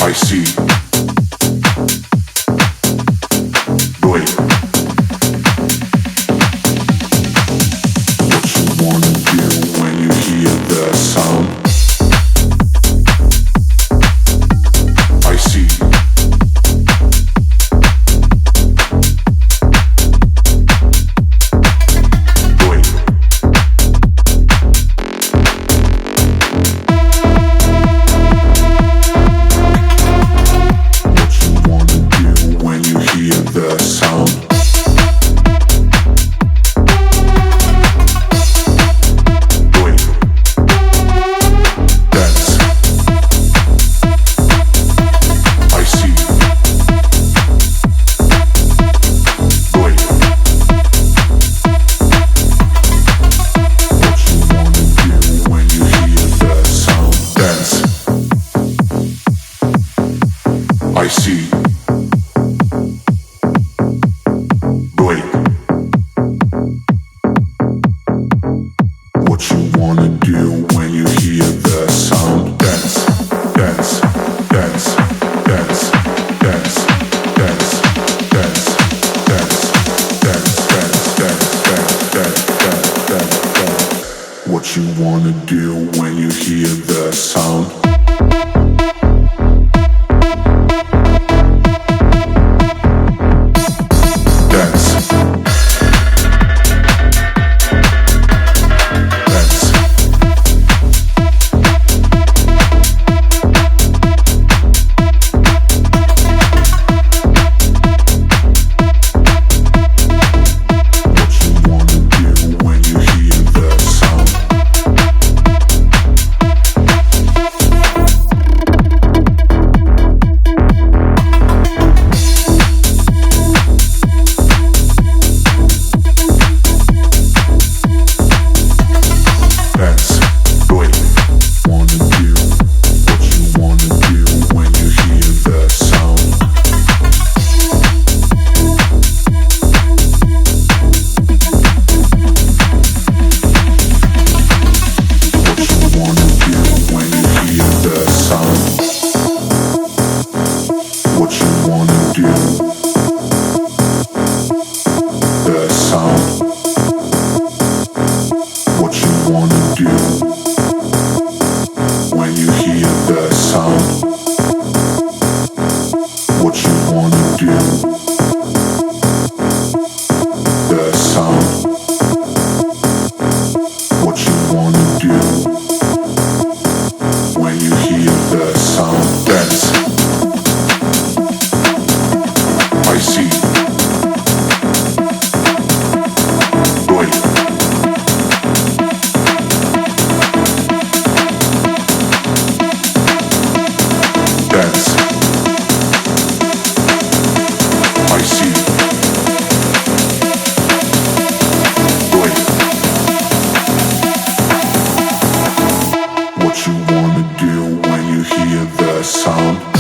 I see. Wait. What you wanna do when you hear the sound? I see. Wait. What you wanna do when you hear the sound? Wait. Dance. I see. Wait. What you wanna do when you hear the sound? Dance. I see. Wait. What you wanna do when you hear the sound? Dance, dance, dance, dance, dance, dance, dance, dance, dance, dance, dance, dance, dance, dance, dance. What you wanna do when you hear the sound? Dance. Dance. What you wanna do when you hear the sound? Dance. Wait. Wanna do what you wanna do when you hear the sound? What you wanna do when you hear the sound? What you wanna do? The sound. What you wanna do when you hear the sound? What you wanna do? The sound. What you wanna do when you hear the sound? Dance. I see. Wait. Dance. I see. Wait. What you wanna do when you hear the sound?